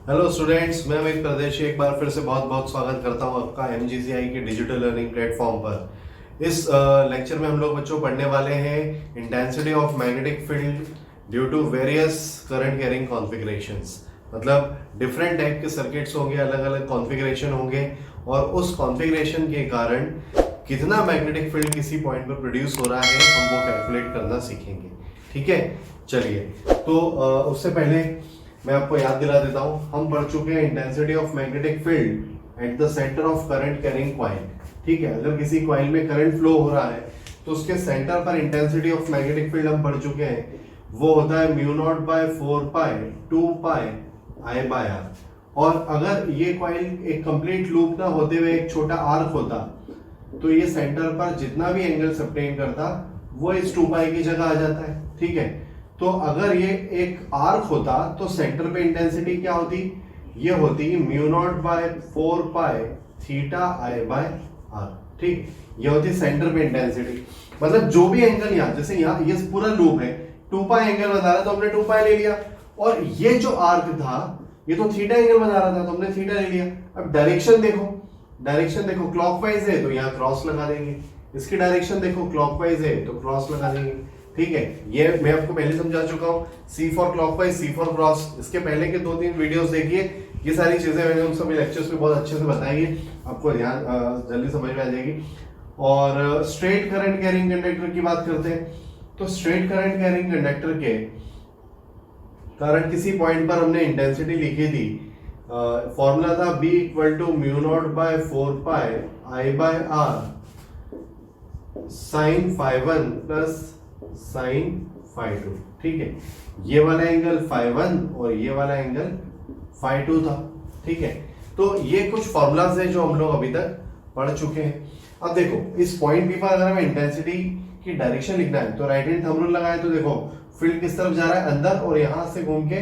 Hello students, मैं अमित परदेशी एक बार फिर से बहुत बहुत स्वागत करता हूं आपका एमजीसीआई के डिजिटल लर्निंग प्लेटफॉर्म पर। इस लेक्चर में हम लोग बच्चों पढ़ने वाले हैं intensity of magnetic field due to various current carrying configurations. मतलब डिफरेंट टाइप के सर्किट्स होंगे, अलग अलग कॉन्फ़िगरेशन होंगे और उस कॉन्फ़िगरेशन के कारण कितना मैग्नेटिक फील्ड किसी पॉइंट पर प्रोड्यूस हो रहा है हम वो कैलकुलेट करना सीखेंगे। ठीक है, चलिए। तो उससे पहले मैं आपको याद दिला देता हूं, हम पढ़ चुके हैं intensity of magnetic field at the centre of current carrying coil. ठीक है, अगर किसी कॉइल में करंट फ्लो हो रहा है तो उसके सेंटर पर इंटेंसिटी ऑफ मैग्नेटिक फील्ड हम पढ़ चुके हैं, वो होता है mu naught by 4 pi 2 pi I by R. और अगर ये कॉइल एक कंप्लीट लूप ना होते हुए एक छोटा आर्क होता तो ये सेंटर पर जितना भी एंगल सबटेन करता वो इस 2 पाई की जगह आ जाता है। ठीक है, तो अगर ये एक आर्क होता तो सेंटर पे इंटेंसिटी क्या होती, ये होती mu naught by 4 pi theta I by R. ठीक, ये होती सेंटर पे इंटेंसिटी। मतलब जो भी एंगल यहाँ, जैसे यहाँ ये पूरा लूप है, 2 पाई एंगल बता रहा तो हमने 2 पाई ले लिया, और ये जो आर्क था ये तो थीटा एंगल बना रहा था तो हमने थीटा ले लिया। अब डायरेक्शन देखो क्लॉकवाइज है तो यहाँ क्रॉस लगा देंगे, इसकी डायरेक्शन देखो क्लॉकवाइज है तो क्रॉस लगा देंगे। ठीक है, ये मैं आपको पहले समझा चुका हूँ, C for clockwise, C for cross. इसके पहले के 2-3 वीडियोस देखिए, ये सारी चीजें मैंने उन सभी लेक्चर्स में बहुत अच्छे से बताई है, आपको ध्यान जल्दी समझ में आ जाएगी। और स्ट्रेट करंट कैरिंग कंडक्टर की बात करते हैं, तो स्ट्रेट करंट कैरिंग कंडक्टर के कारण किसी पॉइंट पर हमने इंटेंसिटी लिखी थी, फॉर्मूला था B equal to mu naught by 4 pi I by R sine phi 1 plus sine phi 2। ठीक है, ये वाला एंगल फाई 1 और ये वाला एंगल फाई 2 था। ठीक है, तो ये कुछ फॉर्मूलाज है जो हम लोग अभी तक पढ़ चुके हैं। अब देखो, इस पॉइंट बी पर अगर हमें इंटेंसिटी की डायरेक्शन लिखना है तो राइट हैंड थंब रूल लगाए तो देखो फील्ड किस तरफ जा रहा है, अंदर, और यहां से घूम के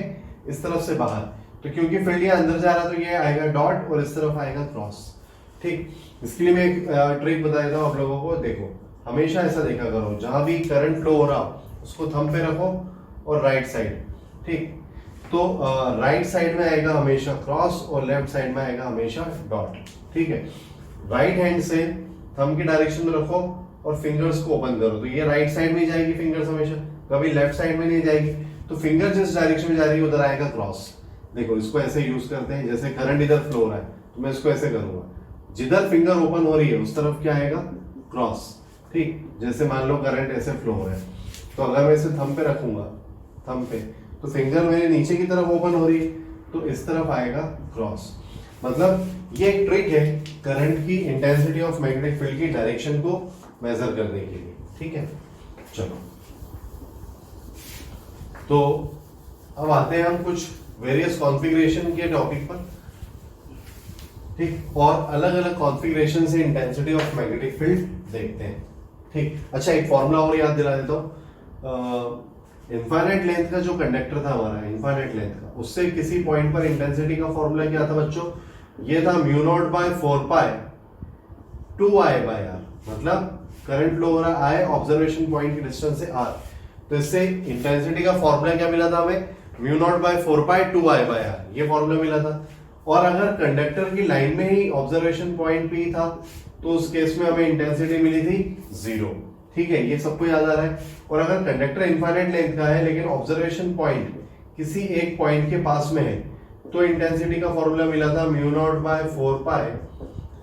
इस तरफ से बाहर। तो क्योंकि फील्ड यहाँ अंदर जा रहा है तो ये आएगा डॉट और इस तरफ आएगा क्रॉस। ठीक, इसके लिए मैं एक ट्रिक बता देता हूँ आप लोगों को। देखो, हमेशा ऐसा देखा करो, जहां भी करंट फ्लो हो रहा उसको थंब पे रखो और राइट साइड। ठीक, तो राइट साइड में आएगा हमेशा क्रॉस और लेफ्ट साइड में आएगा हमेशा डॉट। ठीक है, राइट हैंड से थंब की डायरेक्शन में रखो और फिंगर्स को ओपन करो तो ये राइट साइड में जाएगी फिंगर्स, हमेशा कभी लेफ्ट साइड में नहीं जाएगी। तो फिंगर जिस डायरेक्शन में जा रही है उधर आएगा क्रॉस। देखो, इसको ऐसे यूज करते हैं, जैसे करंट इधर फ्लो हो रहा है तो मैं इसको ऐसे करूंगा, जिधर फिंगर ओपन हो रही है उस तरफ क्या आएगा, क्रॉस। ठीक, जैसे मान लो करंट ऐसे फ्लो हो रहा है तो अगर मैं इसे थंब पे रखूंगा, थंब पे, तो फिंगर मेरे नीचे की तरफ ओपन हो रही है तो इस तरफ आएगा क्रॉस। मतलब ये एक ट्रिक है करंट की इंटेंसिटी ऑफ मैग्नेटिक फील्ड की डायरेक्शन को मेजर करने के लिए। ठीक है, चलो, तो अब आते हैं हम कुछ वेरियस कॉन्फ़िगरेशन के टॉपिक पर। ठीक, और अलग अलग कॉन्फ़िगरेशन से इंटेंसिटी ऑफ मैग्नेटिक फील्ड देखते हैं। ठीक, अच्छा, एक फॉर्मूला और याद दिला देता हूँ। इनफाइनाइट लेंथ का जो कंडक्टर था हमारा, इनफाइनाइट लेंथ का, उससे किसी पॉइंट पर इंटेंसिटी का फॉर्मूला क्या था बच्चों, ये था mu naught by 4 pi 2 I by R. मतलब करंट फ्लो हो रहा है I, ऑब्जर्वेशन पॉइंट की डिस्टेंस से R, तो इससे इंटेंसिटी का फॉर्मूला क्या मिला था हमें, mu naught by 4 pi 2 I by R, ये फॉर्मूला मिला था। और अगर कंडक्टर की लाइन में ही ऑब्जर्वेशन पॉइंट P था तो उस केस में हमें इंटेंसिटी मिली थी 0। ठीक है, ये सबको याद आ रहा है। और अगर कंडक्टर इनफाइनाइट लेंथ का है लेकिन ऑब्जर्वेशन पॉइंट किसी एक पॉइंट के पास में है तो इंटेंसिटी का फॉर्मूला मिला था mu naught by 4 pi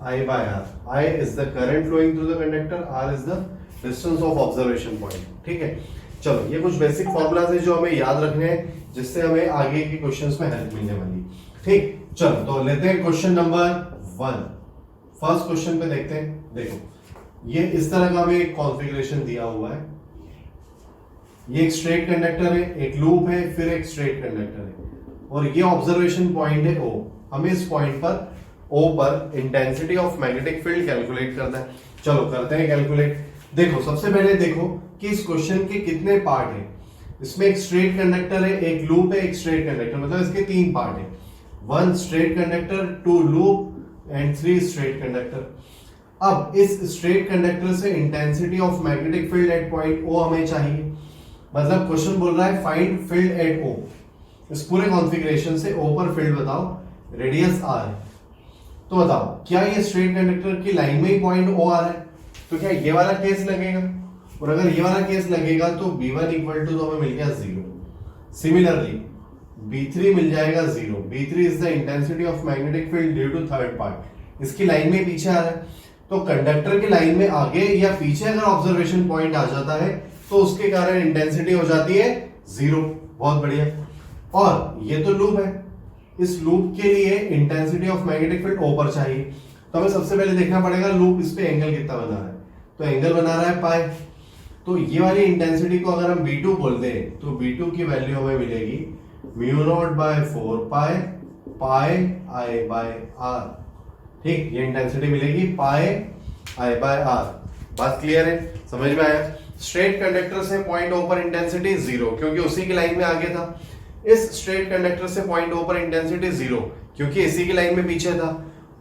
I by R. I is the current flowing through the conductor, R is the distance of observation point। ठीक है, चलो, ये कुछ बेसिक फॉर्मूलाज है जो हमें याद रखने हैं जिससे हमें आगे के क्वेश्चंस में हेल्प मिलने वाली। ठीक, चलो, तो लेते हैं क्वेश्चन नंबर 1। फर्स्ट क्वेश्चन पे देखते हैं। देखो, ये इस तरह का हमें एक कॉन्फ़िगरेशन दिया हुआ है, ये एक स्ट्रेट कंडक्टर है, एक लूप है, फिर एक स्ट्रेट कंडक्टर है और ये ऑब्जर्वेशन पॉइंट है O। हमें इस पॉइंट पर O पर intensity of magnetic field calculate करना है। चलो, करते हैं कैलकुलेट। देखो, सबसे पहले देखो कि इस क्वेश्चन के कितने पार्ट हैं। इसमें एक स्ट्रेट कंडक्टर है, एक लूप है, एक स्ट्रेट कंडक्टर, मतलब इसके 3 पार्ट है, 1 straight conductor, 2 loop and 3 straight conductor. अब इस स्ट्रेट कंडक्टर से intensity of magnetic field at point O हमें चाहिए। मतलब क्वेश्चन बोल रहा है फाइंड फील्ड एट O। इस पूरे कॉन्फ़िगरेशन से ओ पर फील्ड बताओ, रेडियस आर है, तो बताओ क्या ये स्ट्रेट कंडक्टर की लाइन में ही पॉइंट ओ आ रहा है, तो क्या ये वाला केस लगेगा, और अगर ये वाला केस लगेगा तो B1 इक्वल टू तो हमें मिल गया 0। सिमिलरली B3 मिल जाएगा 0। B3 is the intensity of magnetic field due to third part, इसकी लाइन में पीछे आ रहा है, तो कंडक्टर की लाइन में आगे या पीछे अगर ऑब्जर्वेशन पॉइंट आ जाता है तो उसके कारण इंटेंसिटी हो जाती है 0। बहुत बढ़िया। और ये तो लूप है, इस लूप के लिए इंटेंसिटी ऑफ मैग्नेटिक फील्ड ओ पर चाहिए, तो हमें सबसे पहले देखना पड़ेगा लूप इस पे एंगल कितना बना रहा है, तो एंगल बना रहा है पाई। तो ये वाली इंटेंसिटी को अगर हम B2 बोलते हैं तो B2 की वैल्यू हमें मिलेगी mu naught by 4 pi pi I by R. ठीक, ये इंटेंसिटी मिलेगी पाई आई बाय आर। बात क्लियर है, समझ में आया? स्ट्रेट कंडक्टर से पॉइंट ओ पर इंटेंसिटी 0 क्योंकि उसी की लाइन में आगे था, इस स्ट्रेट कंडक्टर से पॉइंट ओ पर इंटेंसिटी 0 क्योंकि इसी की लाइन में पीछे था,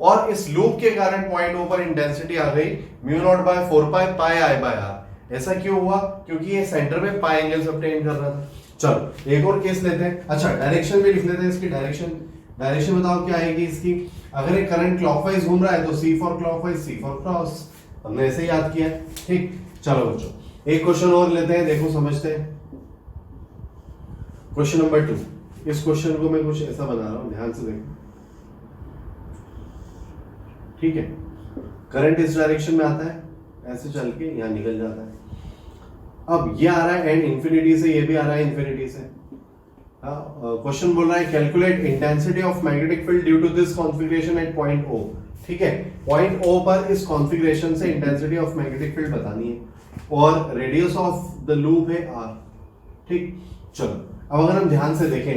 और इस लूप के कारण पॉइंट ओ पर इंटेंसिटी आ गई mu naught by 4 pi pi I by R. ऐसा क्यों हुआ? क्योंकि ये सेंटर में पाई एंगल ऑब्टेन कर रहा था। चलो एक और केस लेते हैं। अच्छा, डायरेक्शन भी लिख लेते हैं इसकी। डायरेक्शन बताओ क्या आएगी इसकी। अगर एक करंट क्लॉकवाइज घूम रहा है तो C for clockwise, C for cross, हमने ऐसे याद किया है। ठीक, चलो बच्चों एक क्वेश्चन और लेते हैं, देखो समझते हैं। Question number 2। इस क्वेश्चन को मैं कुछ ऐसा बना रहा हूं, ध्यान से देखो। ठीक है, करंट इस डायरेक्शन में आता है, ऐसे चल के यहां निकल जाता है। अब ये आ रहा है एंड इंफिनिटी से, ये भी आ रहा है इंफिनिटी से। क्वेश्चन बोल रहा है calculate intensity of magnetic field due to this configuration at point O। ठीक है, पॉइंट O पर इस कॉन्फ़िगरेशन से इंटेंसिटी ऑफ मैग्नेटिक फील्ड बतानी है, और रेडियस ऑफ द लूप है R। ठीक, चलो अब अगर हम ध्यान से देखें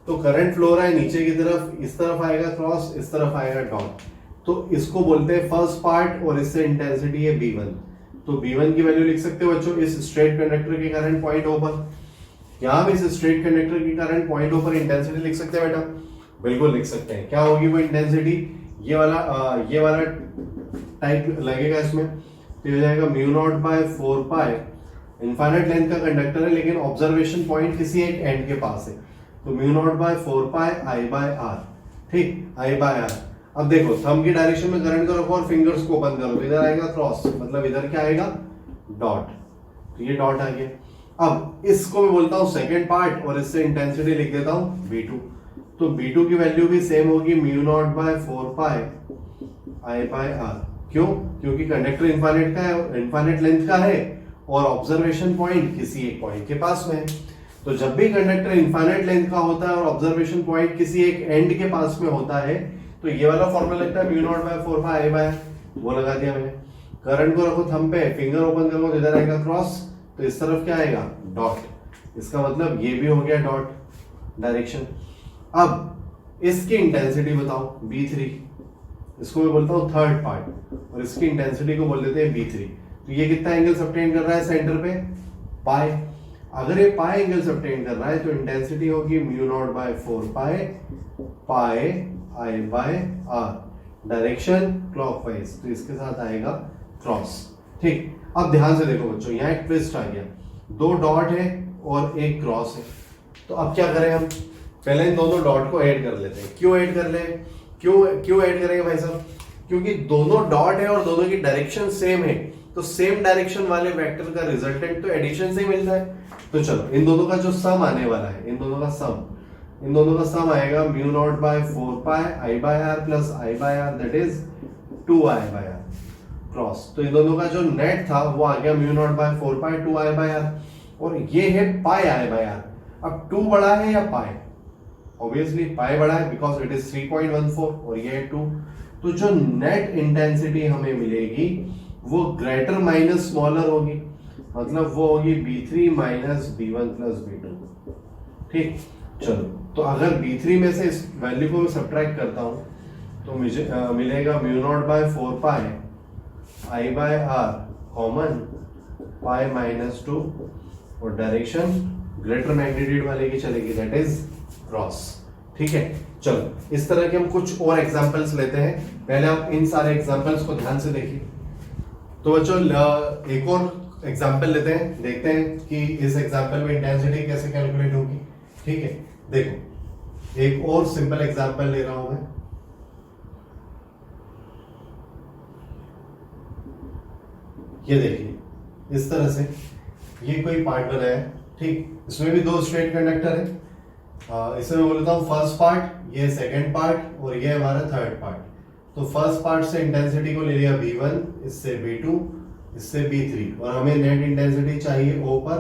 तो करंट फ्लो रहा है नीचे की तरफ, इस तरफ आएगा क्रॉस, इस तरफ आएगा डॉट, तो इसको बोलते हैं फर्स्ट पार्ट, और इससे इंटेंसिटी है B1। तो B1 की वैल्यू लिख सकते हो बच्चों इस स्ट्रेट कंडक्टर के कारण पॉइंट O पर। यहां भी इस स्ट्रेट कंडक्टर के कारण पॉइंट O पर इंटेंसिटी लिख सकते हैं बेटा, बिल्कुल लिख सकते हैं। क्या होगी वो इंटेंसिटी? ये वाला टाइप लगेगा इसमें, तो हो जाएगा mu naught by 4 pi. Infinite length का कंडक्टर है लेकिन ऑब्जर्वेशन पॉइंट किसी एक एंड के पास है, तो mu naught by 4 pi I by R. ठीक, आई बाय आर। अब देखो थंब की डायरेक्शन में करंट को रखो और फिंगर्स को ओपन करो, इधर आएगा क्रॉस, मतलब इधर क्या आएगा डॉट, तो ये डॉट आ गया। अब इसको मैं बोलता हूं सेकंड पार्ट, और इससे इंटेंसिटी लिख देता हूं B2। तो B2 की वैल्यू भी सेम होगी mu naught by 4 pi I by R. क्यों? क्योंकि कंडक्टर इनफाइनाइट का है, इनफाइनाइट लेंथ का है, और ऑब्जर्वेशन पॉइंट किसी एक पॉइंट के पास में है। तो जब भी कंडक्टर इनफाइनाइट लेंथ का होता है और ऑब्जर्वेशन पॉइंट किसी एक एंड के पास में होता है, तो ये वाला फॉर्मूला लगता है mu naught by 4 pi I bye, वो लगा दिया मैंने। करंट को रखो थंब पे, फिंगर ओपन करो, तो इधर आएगा क्रॉस, तो इस तरफ क्या आएगा डॉट, इसका मतलब ये भी हो गया डॉट डायरेक्शन। अब इसकी इंटेंसिटी बताओ B3, इसको मैं बोलता हूं थर्ड पार्ट, और इसकी इंटेंसिटी को बोल देते हैं B3। तो ये कितना एंगल ऑब्टेन कर रहा है सेंटर पे? पाई। अगर ये पाई एंगल ऑब्टेन कर रहा है तो इंटेंसिटी होगी mu naught by 4 pi pi I by R. Direction clockwise, तो इसके साथ आएगा क्रॉस। ठीक, अब ध्यान से देखो बच्चों, यहाँ एक ट्विस्ट आ गया, 2 डॉट है और एक क्रॉस है। तो अब क्या करें हम? पहले इन दोनों डॉट को ऐड कर लेते हैं। क्यों ऐड कर ले? क्यों ऐड करेंगे भाई साहब? क्योंकि दोनों डॉट है और दोनों की डायरेक्शन सेम है, तो सेम डायरेक्शन वाले वेक्टर का रिजल्टेंट तो एडिशन से ही मिलता है। तो चलो इन दोनों का जो सम आने वाला है, इन दोनों का सम आएगा mu naught by 4 pi I by R plus I by R, that is 2 I by R cross. तो इन दोनों का जो नेट था वो आ गया mu naught by 4 pi 2 I by R, और ये है पाई आई बाय आर। अब 2 बड़ा है या पाई? ऑब्वियसली पाई बड़ा है बिकॉज इट इज 3.14 और ये है 2। तो जो नेट इंटेंसिटी हमें मिलेगी वो ग्रेटर माइनस स्मॉलर होगी, मतलब वो होगी B3 minus B1 plus B2। ठीक, चलो तो अगर B3 में से इस वैल्यू को मैं सब्ट्रैक्ट करता हूं तो मुझे मिलेगा mu naught by 4 pi I by R common pi minus 2, और डायरेक्शन ग्रेटर मैग्नीट्यूड वाले की चलेगी, दैट इज क्रॉस। ठीक है, चलो इस तरह के हम कुछ और एग्जांपल्स लेते हैं। पहले आप इन सारे एग्जांपल्स को ध्यान से देखिए। तो बच्चों एक और एग्जांपल लेते हैं, देखते हैं कि इस एग्जांपल में इंटेंसिटी कैसे कैलकुलेट होगी। ठीक है, देखो एक और सिंपल एग्जांपल ले रहा हूं मैं। ये देखिए इस तरह से ये कोई पार्ट बना है, ठीक, इसमें भी दो स्ट्रेट कंडक्टर है। इसमें मैं बोलता हूँ फर्स्ट पार्ट, ये सेकंड पार्ट और ये हमारा थर्ड पार्ट। तो फर्स्ट पार्ट से इंटेंसिटी को ले लिया V1, इससे V2, इससे V3 और हमें नेट इंटेंसिटी चाहिए O पर,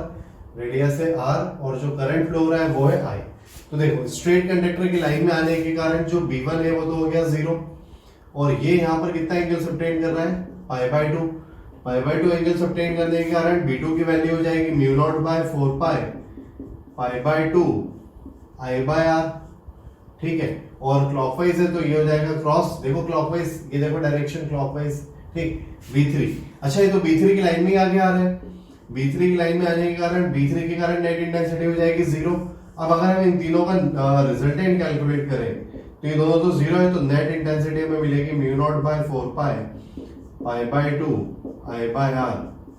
रेडियस है R और जो करंट फ्लो हो रहा है वो है I। तो देखो स्ट्रेट कंडक्टर की लाइन में आने के कारण जो V1 है वो तो हो गया 0 और ये यहाँ पर कितना एंगल सबटेंड कर रहा है π/2। π/2 एंगल सबटेंड करने के कारण V2 की वैल्यू हो जाएगी म्यू नॉट बाय 4 π/2 I/R, ठीक है। और क्लॉकवाइज है तो ये हो जाएगा क्रॉस, देखो क्लॉकवाइज, ये देखो डायरेक्शन क्लॉकवाइज, ठीक, V3। अच्छा ये तो V3 की लाइन में ही आगे आ रहा है, V3 की लाइन में आने के कारण V3 के कारण नेट इंटेंसिटी हो जाएगी 0। अब अगर हम इन तीनों का रिजल्टेंट कैलकुलेट करें तो ये दोनों तो 0 है, तो नेट इंटेंसिटी हमें मिलेगी mu naught by 4 π/2 I/R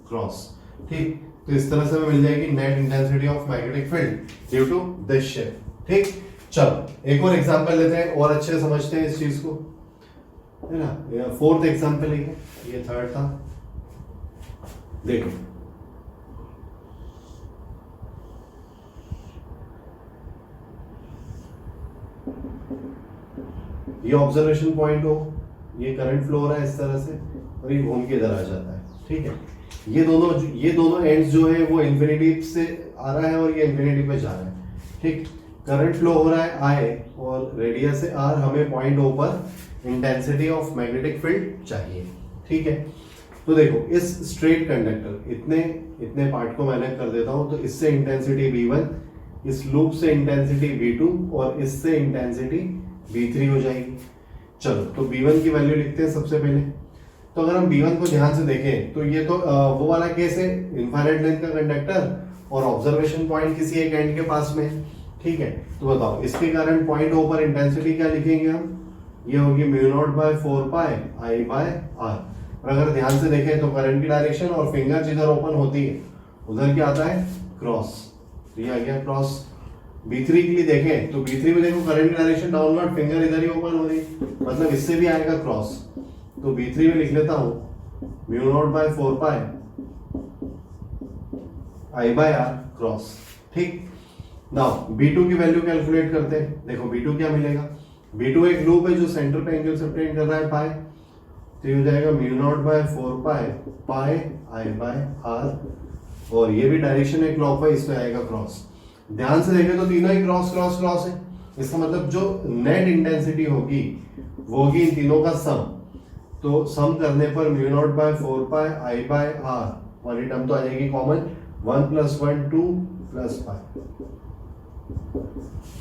cross, ठीक। तो इस तरह से हमें मिल जाएगी net intensity of magnetic field due to this shape, ठीक। चलो एक और एग्जांपल लेते हैं और अच्छे से समझते हैं इस चीज को, है ना। फोर्थ एग्जांपल है, ये थर्ड था। देखो ये ऑब्जर्वेशन पॉइंट हो, ये करंट फ्लो हो रहा है इस तरह से और ये घूम के इधर आ जाता है, ठीक है। ये दोनों एंड्स जो है वो इंफिनिटी से आ रहा है और ये इंफिनिटी पे जा रहा है, ठीक। करंट फ्लो हो रहा है I और रेडियस है R, हमें पॉइंट O पर इंटेंसिटी ऑफ मैग्नेटिक फील्ड चाहिए, ठीक है। तो देखो इस स्ट्रेट कंडक्टर इतने पार्ट को मैंने कर देता हूं, तो इससे इंटेंसिटी V1, इस लूप से इंटेंसिटी V2 और इससे इंटेंसिटी V3 हो जाएगी। चलो तो V1 की वैल्यू लिखते हैं सबसे पहले। तो अगर हम V1 को ध्यान से देखें तो ये तो वो वाला केस है, इनफाइनाइट लेंथ का कंडक्टर और ऑब्जर्वेशन पॉइंट किसी एक एंड के पास में, ठीक है। तो बताओ इसके कारण पॉइंट O पर इंटेंसिटी क्या लिखेंगे हम, ये होगी म्यू नॉट बाय 4 I/R। और अगर ध्यान से देखें तो करंट की डायरेक्शन और फिंगर जिधर ओपन होती है उधर क्या आता है क्रॉस, तो ये आ गया क्रॉस। B3 के लिए देखें तो B3 में देखो करंट की डायरेक्शन डाउनवर्ड, फिंगर इधर ही ओपन हो रही, मतलब इससे भी आएगा क्रॉस। तो B3 में लिख लेता हूं mu naught by 4 I/R cross, ठीक। नाउ B2 की वैल्यू कैलकुलेट करते हैं। देखो B2 क्या मिलेगा, B2 एक लूप है जो सेंटर पे एंगल सबटेंड कर रहा है पाई, तो ये हो जाएगा म्यू नॉट बाय 4 I/R और ये भी डायरेक्शन है क्लॉकवाइज, इसमें आएगा क्रॉस। ध्यान से देखें तो तीनों ही क्रॉस क्रॉस क्रॉस है, इसका मतलब जो नेट इंटेंसिटी होगी वो होगी इन तीनों का सम। तो सम करने पर म्यू नॉट बाय 4 I/R वाली टर्म तो आ जाएगी कॉमन, 1 + 1 2 + 5,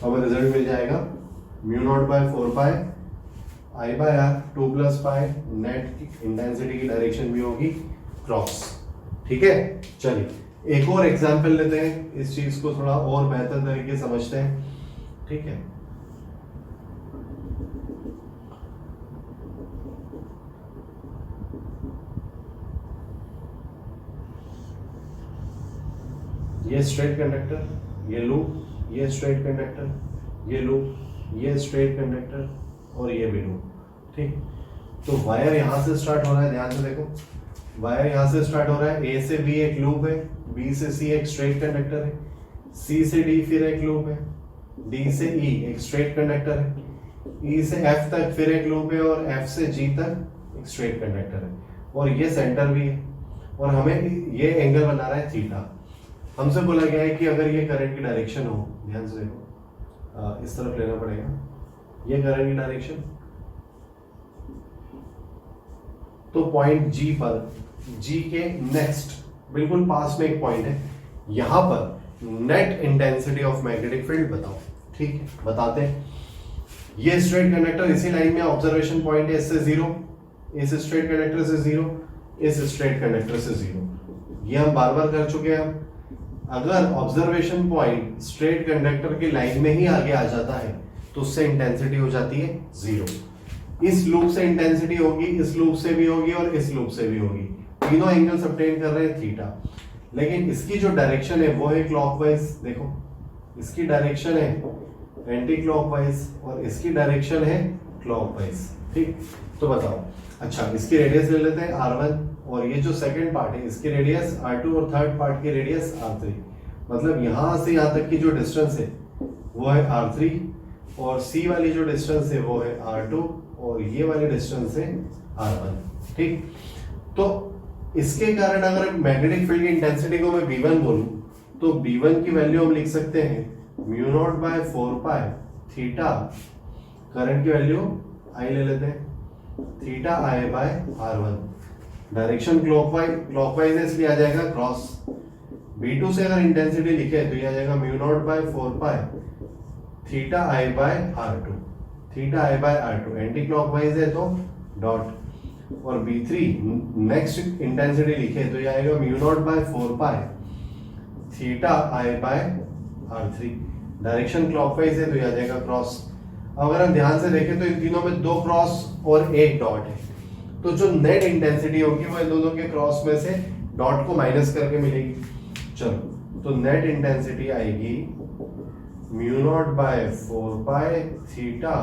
हमें रिजल्ट मिल जाएगा mu naught by 4 I/R 2 + 5, net की इंटेंसिटी की डायरेक्शन भी होगी क्रॉस, ठीक है। चलिए एक और एग्जांपल लेते हैं, इस चीज को थोड़ा और बेहतर तरीके से समझते हैं, ठीक है। ये स्ट्रेट कंडक्टर, ये लूप, ये स्ट्रेट कंडक्टर, ये लूप, ये स्ट्रेट कंडक्टर और ये भी लूप, ठीक। तो वायर यहां से स्टार्ट हो रहा है, ध्यान से देखो वायर यहां से स्टार्ट हो रहा है, A से B एक लूप है, B से C एक स्ट्रेट कंडक्टर है, C से D फिर एक लूप है, D से E एक स्ट्रेट कंडक्टर है, E से F तक फिर एक लूप है और F से G तक एक स्ट्रेट कंडक्टर है और ये सेंटर भी है और हमें ये एंगल बना रहा है थीटा। हमसे बोला गया है कि अगर ये करंट की डायरेक्शन हो, ध्यान से देखो इस तरफ लेना पड़ेगा, ये करंट की डायरेक्शन, तो पॉइंट G पर, G के नेक्स्ट बिल्कुल पास में एक पॉइंट है, यहां पर net intensity of magnetic field बताओ, ठीक है, बताते हैं। ये स्ट्रेट कंडक्टर इसी लाइन में ऑब्जर्वेशन पॉइंट है, इससे 0, इस स्ट्रेट कंडक्टर से 0, इस स्ट्रेट कंडक्टर से 0, ये हम बार बार कर चुके हैं। अगर ऑब्जर्वेशन पॉइंट स्ट्रेट कंडक्टर की लाइन में ही आगे आ जाता है तो उससे इंटेंसिटी हो जाती है 0। इस लूप से इंटेंसिटी होगी, इस लूप से भी होगी और इस लूप से भी होगी, तीनों एंगल सबटेंड कर रहे हैं थीटा, लेकिन इसकी जो डायरेक्शन है वो है क्लॉकवाइज। देखो इसकी डायरेक्शन है एंटी क्लॉकवाइज और इसकी डायरेक्शन है क्लॉकवाइज। ठीक, तो बताओ। अच्छा, इसकी रेडियस ले लेते हैं r1 और ये जो सेकंड पार्ट है इसकी रेडियस r2 और थर्ड पार्ट की रेडियस r3। मतलब यहां से यहां तक की जो डिस्टेंस है वो है r3 और c वाली जो डिस्टेंस है वो है r2 और ये वाली डिस्टेंस है r1। ठीक, तो इसके कारण अगर मैग्नेटिक फील्ड की इंटेंसिटी को मैं b1 बोलूं तो b1 की वैल्यू हम लिख सकते हैं mu naught by 4 pi theta, current की वैल्यू I ले लेते हैं, theta I by r1। Direction clockwise है इसलिए आ जाएगा क्रॉस। b2 से अगर इंटेंसिटी लिखे तो ये आ जाएगा mu naught by 4 pi theta I by r2, theta I by r2। Anti clockwise है तो डॉट। और b3 नेक्स्ट इंटेंसिटी लिखे तो ये आएगा mu naught by 4 pi theta I by r3। Direction clockwise है तो ये आ जाएगा क्रॉस। अगर हम ध्यान से देखें तो इन तीनों में 2 क्रॉस और 1 डॉट है, तो जो नेट इंटेंसिटी होगी वो इन दोनों के क्रॉस में से डॉट को माइनस करके मिलेगी। चलो, तो नेट इंटेंसिटी आएगी mu naught by 4 pi theta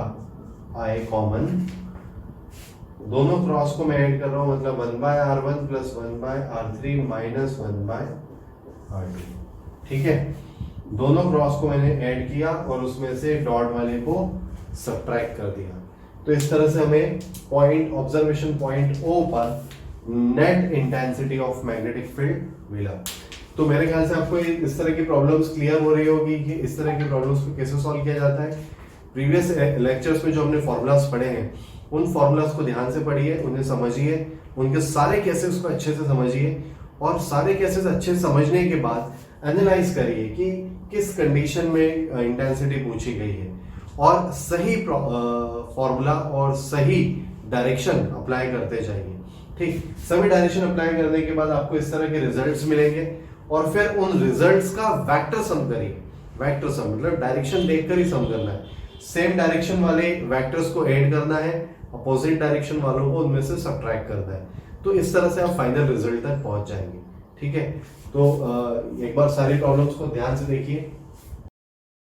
I common, दोनों क्रॉस को मैं ऐड कर रहा हूं, मतलब 1 by r1 plus 1 by r3 minus 1 by r2। ठीक है, दोनों क्रॉस को मैंने ऐड किया और उसमें से डॉट वाले को सब्ट्रैक्ट कर दिया। तो इस तरह से हमें पॉइंट ऑब्जर्वेशन पॉइंट O पर net intensity of magnetic field मिला। तो मेरे ख्याल से आपको इस तरह की प्रॉब्लम्स क्लियर हो रही होगी कि इस तरह की प्रॉब्लम्स को कैसे सॉल्व किया जाता है। प्रीवियस लेक्चर्स में जो हमने फॉर्मूलाज पढ़े हैं उन फॉर्मूलाज को ध्यान से पढ़िए, उन्हें समझिए, उनके सारे केसेस को अच्छे से समझिए और सारे केसेस अच्छे से समझने के बाद एनालाइज करिए कि किस कंडीशन में इंटेंसिटी पूछी गई है और सही फॉर्मूला और सही डायरेक्शन अप्लाई करते जाइए। ठीक, सभी डायरेक्शन अप्लाई करने के बाद आपको इस तरह के रिजल्ट्स मिलेंगे और फिर उन रिजल्ट्स का वेक्टर सम करिए। वेक्टर सम मतलब डायरेक्शन देखकर ही सम करना है, सेम डायरेक्शन वाले वेक्टर्स को ऐड करना है, अपोजिट डायरेक्शन वालों को उनमें से सब्ट्रैक्ट करना है। तो इस तरह से आप फाइनल रिजल्ट तक पहुंच जाएंगे। ठीक है, तो एक बार सारी प्रॉब्लम्स को ध्यान से देखिए।